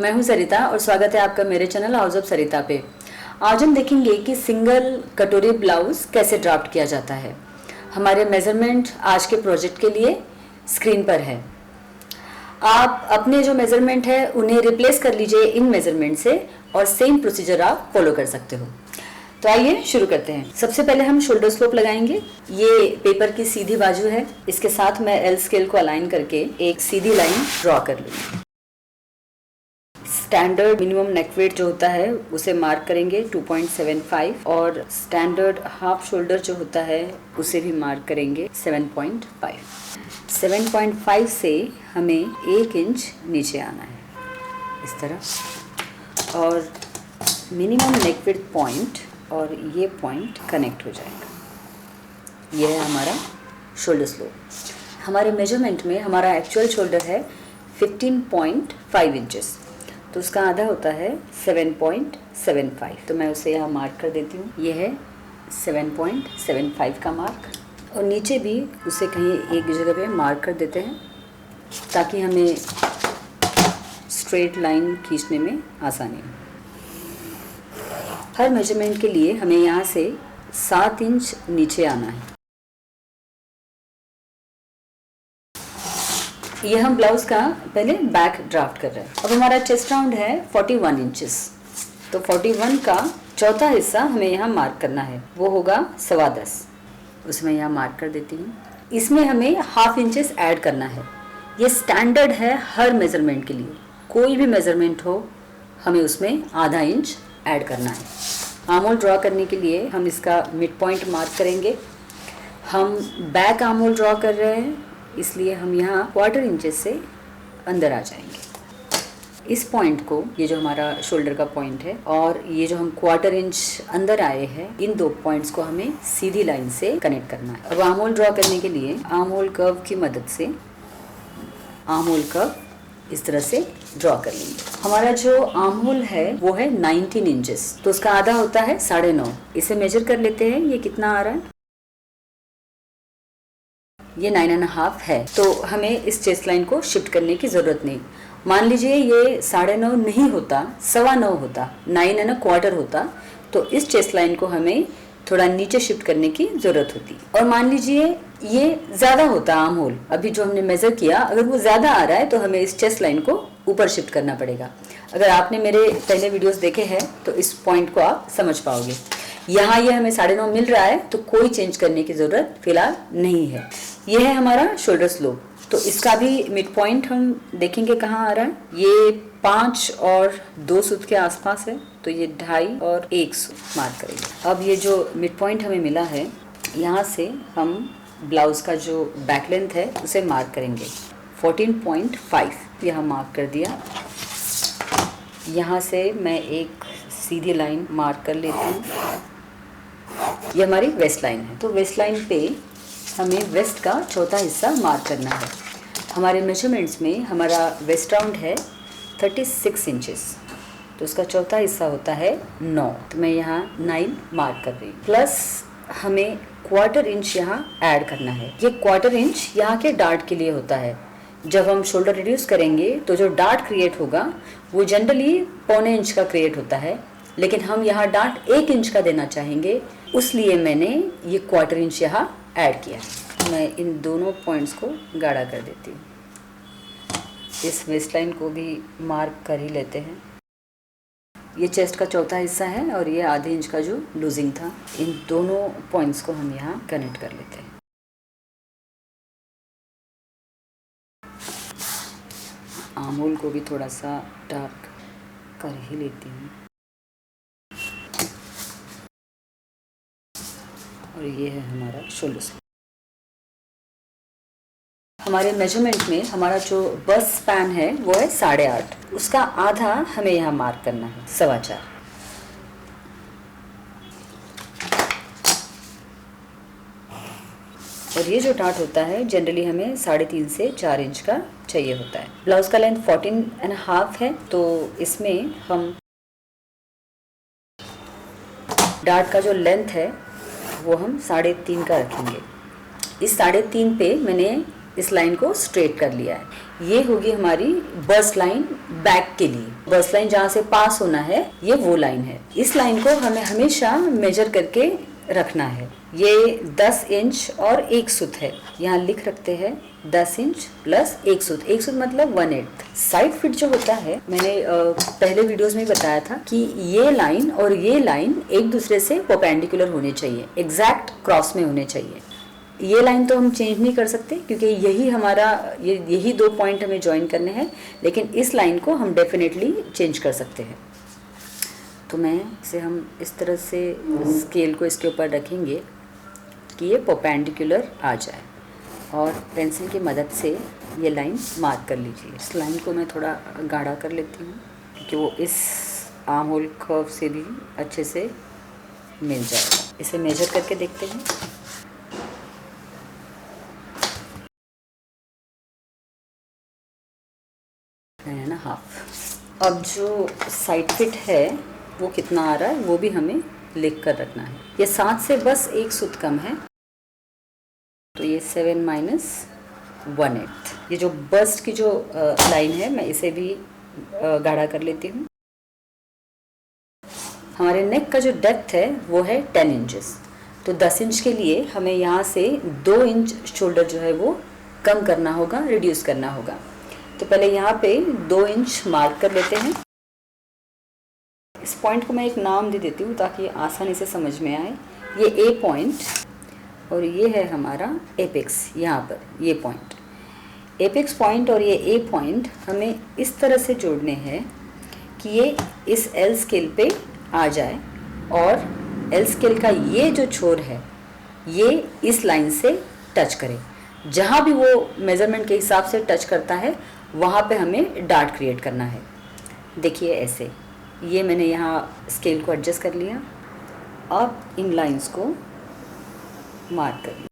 मैं हूं सरिता और स्वागत है आपका मेरे चैनल हाउस ऑफ सरिता पे। आज हम देखेंगे कि सिंगल कटोरी ब्लाउज कैसे ड्राफ्ट किया जाता है। हमारे मेजरमेंट आज के प्रोजेक्ट के लिए स्क्रीन पर है। आप अपने जो मेजरमेंट है उन्हें रिप्लेस कर लीजिए इन मेजरमेंट से और सेम प्रोसीजर आप फॉलो कर सकते हो। तो आइए शुरू करते हैं। सबसे पहले हम शोल्डर स्लोप लगाएंगे। ये पेपर की सीधी बाजू है, इसके साथ मैं एल स्केल को अलाइन करके एक सीधी लाइन ड्रॉ कर लूँगी। स्टैंडर्ड मिनिमम नेक वेट जो होता है उसे मार्क करेंगे 2.75 और स्टैंडर्ड हाफ शोल्डर जो होता है उसे भी मार्क करेंगे 7.5। 7.5 से हमें 1 इंच नीचे आना है इस तरह, और मिनिमम नेक वेट पॉइंट और ये पॉइंट कनेक्ट हो जाएगा। यह है हमारा शोल्डर स्लोप। हमारे मेजरमेंट में हमारा एक्चुअल शोल्डर है 15.5 इंचेस, तो उसका आधा होता है 7.75। तो मैं उसे यहाँ मार्क कर देती हूँ। यह है 7.75 का मार्क, और नीचे भी उसे कहीं एक जगह पे मार्क कर देते हैं ताकि हमें स्ट्रेट लाइन खींचने में आसानी हो। हर मेजरमेंट के लिए हमें यहाँ से 7 इंच नीचे आना है। ये हम ब्लाउज का पहले बैक ड्राफ्ट कर रहे हैं। अब हमारा चेस्ट राउंड है 41 इंचेस, तो 41 का चौथा हिस्सा हमें यहाँ मार्क करना है, वो होगा 10.25। उसमें यहाँ मार्क कर देती हूँ। इसमें हमें हाफ इंचेस ऐड करना है। ये स्टैंडर्ड है हर मेजरमेंट के लिए, कोई भी मेजरमेंट हो हमें उसमें आधा इंच ऐड करना है। आर्म होल ड्रॉ करने के लिए हम इसका मिड पॉइंट मार्क करेंगे। हम बैक आर्म होल ड्रॉ कर रहे हैं, इसलिए हम यहाँ 1/4 इंचेस से अंदर आ जाएंगे। इस पॉइंट को, ये जो हमारा शोल्डर का पॉइंट है और ये जो हम 1/4 इंच अंदर आए हैं, इन दो पॉइंट्स को हमें सीधी लाइन से कनेक्ट करना है। अब आर्म होल ड्रॉ करने के लिए आर्म होल कर्व की मदद से आर्म होल कर्व इस तरह से ड्रॉ कर लेंगे। हमारा जो आर्म होल है वो है 19 इंचेस, तो उसका आधा होता है 9.5। इसे मेजर कर लेते हैं, ये कितना आ रहा है। ये 9.5 है, तो हमें इस चेस्ट लाइन को शिफ्ट करने की ज़रूरत नहीं। मान लीजिए ये 9.5 नहीं होता, 9.25 होता, 9.25 होता, तो इस चेस्ट लाइन को हमें थोड़ा नीचे शिफ्ट करने की ज़रूरत होती। और मान लीजिए ये ज़्यादा होता आर्म होल, अभी जो हमने मेज़र किया, अगर वो ज़्यादा आ रहा है तो हमें इस चेस्ट लाइन को ऊपर शिफ्ट करना पड़ेगा। अगर आपने मेरे पहले वीडियोस देखे हैं तो इस पॉइंट को आप समझ पाओगे। यहाँ ये हमें 9.5 मिल रहा है, तो कोई चेंज करने की ज़रूरत फिलहाल नहीं है। यह है हमारा शोल्डर स्लोप। तो इसका भी मिड पॉइंट हम देखेंगे कहाँ आ रहा है। ये 5 और 2 सूत के आसपास है, तो ये 2.5 और 1 सूत मार्क करेंगे। अब ये जो मिड पॉइंट हमें मिला है, यहाँ से हम ब्लाउज का जो बैक लेंथ है उसे मार्क करेंगे 14.5। यहाँ मार्क कर दिया। यहाँ से मैं एक सीधी लाइन मार्क कर लेती हूँ। ये हमारी वेस्ट लाइन है, तो वेस्ट लाइन पे हमें वेस्ट का चौथा हिस्सा मार्क करना है। हमारे मेजरमेंट्स में हमारा वेस्ट राउंड है 36 इंचेस, तो उसका चौथा हिस्सा होता है 9, तो मैं यहाँ 9 मार्क कर रही हूँ। प्लस हमें 1/4 इंच यहाँ ऐड करना है। ये 1/4 इंच यहाँ के डार्ट के लिए होता है। जब हम शोल्डर रिड्यूस करेंगे तो जो डार्ट क्रिएट होगा वो जनरली 1/4 इंच का क्रिएट होता है, लेकिन हम यहाँ डार्ट 1 इंच का देना चाहेंगे, उसलिए मैंने ये 1/4 इंच यहाँ ऐड किया। मैं इन दोनों पॉइंट्स को गाढ़ा कर देती हूँ। इस वेस्ट लाइन को भी मार्क कर ही लेते हैं। ये चेस्ट का चौथा हिस्सा है और ये आधे इंच का जो लूजिंग था, इन दोनों पॉइंट्स को हम यहाँ कनेक्ट कर लेते हैं। आर्म होल को भी थोड़ा सा डार्क कर ही लेती हूँ। और ये है हमारा शोल्डर स्लोप। हमारे मेजरमेंट में हमारा जो बस्ट स्पैन है वो है 8.5, उसका आधा हमें यहाँ मार्क करना है 4.25। और ये जो डार्ट होता है जनरली हमें 3.5 से 4 इंच का चाहिए होता है। ब्लाउज का लेंथ 14.5 है, तो इसमें हम डार्ट का जो लेंथ है वो हम 3.5 का रखेंगे। इस 3.5 पे मैंने इस लाइन को स्ट्रेट कर लिया है। ये होगी हमारी बर्स्ट लाइन बैक के लिए। बर्स्ट लाइन जहाँ से पास होना है ये वो लाइन है। इस लाइन को हमें हमेशा मेजर करके रखना है। ये 10 इंच और 1 सूत है, यहाँ लिख रखते हैं 10 इंच प्लस 1 सूत। 1 सूत मतलब 1/8। साइड फिट जो होता है, मैंने पहले वीडियोस में बताया था कि ये लाइन और ये लाइन एक दूसरे से परपेंडिकुलर होने चाहिए, एग्जैक्ट क्रॉस में होने चाहिए। ये लाइन तो हम चेंज नहीं कर सकते क्योंकि यही हमारा यही 2 पॉइंट हमें ज्वाइन करने हैं, लेकिन इस लाइन को हम डेफिनेटली चेंज कर सकते हैं। तो मैं इसे हम इस तरह से स्केल को इसके ऊपर रखेंगे कि ये परपेंडिकुलर आ जाए, और पेंसिल की मदद से ये लाइन मार्क कर लीजिए। इस लाइन को मैं थोड़ा गाढ़ा कर लेती हूँ क्योंकि वो इस आर्म होल कर्व से भी अच्छे से मिल जाएगा। इसे मेजर करके देखते हैं। है ना हाफ। अब जो साइड फिट है वो कितना आ रहा है वो भी हमें लिख कर रखना है। ये 7 से बस 1 सूत कम है, तो ये 7 माइनस 1/8। ये जो बस्ट की जो लाइन है मैं इसे भी गाढ़ा कर लेती हूँ। हमारे नेक का जो डेप्थ है वो है 10 इंचेस, तो 10 इंच के लिए हमें यहाँ से 2 इंच शोल्डर जो है वो कम करना होगा, रिड्यूस करना होगा। तो पहले यहाँ पे 2 इंच मार्क कर लेते हैं। इस पॉइंट को मैं एक नाम दे देती हूँ ताकि आसानी से समझ में आए। ये ए पॉइंट और ये है हमारा एपेक्स। यहाँ पर ये पॉइंट, एपेक्स पॉइंट और ये ए पॉइंट हमें इस तरह से जोड़ने हैं कि ये इस एल स्केल पे आ जाए, और एल स्केल का ये जो छोर है ये इस लाइन से टच करे। जहाँ भी वो मेज़रमेंट के हिसाब से टच करता है वहाँ पे हमें डार्ट क्रिएट करना है। देखिए ऐसे, ये मैंने यहाँ स्केल को एडजस्ट कर लिया। अब इन लाइंस को मार्क कर लिया।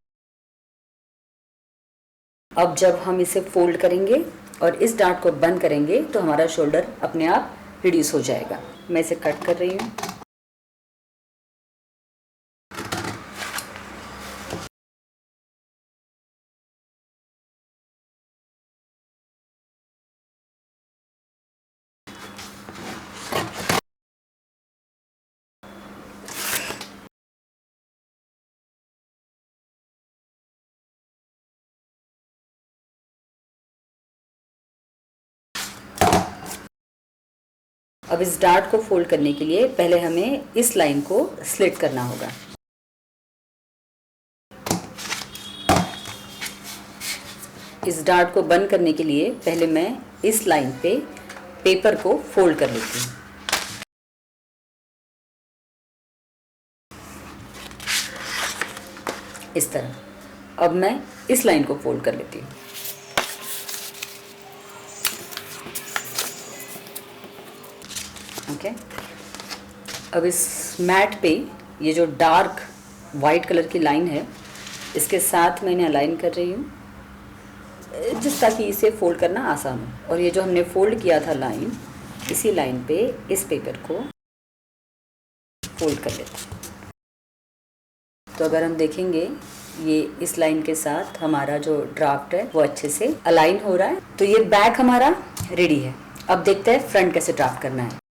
अब जब हम इसे फोल्ड करेंगे और इस डार्ट को बंद करेंगे तो हमारा शोल्डर अपने आप रिड्यूस हो जाएगा। मैं इसे कट कर रही हूँ। अब इस डार्ट को फोल्ड करने के लिए पहले हमें इस लाइन को स्लिट करना होगा। इस डार्ट को बंद करने के लिए पहले मैं इस लाइन पे पेपर को फोल्ड कर लेती हूँ। इस तरह। अब मैं इस लाइन को फोल्ड कर लेती हूँ। ओके। अब इस मैट पे ये जो डार्क वाइट कलर की लाइन है इसके साथ मैंने अलाइन कर रही हूँ, जिस ताकि इसे फोल्ड करना आसान हो। और ये जो हमने फोल्ड किया था लाइन, इसी लाइन पे इस पेपर को फोल्ड कर लेते हैं। तो अगर हम देखेंगे ये इस लाइन के साथ हमारा जो ड्राफ्ट है वो अच्छे से अलाइन हो रहा है। तो ये बैक हमारा रेडी है। अब देखते हैं फ्रंट कैसे ड्राफ्ट करना है।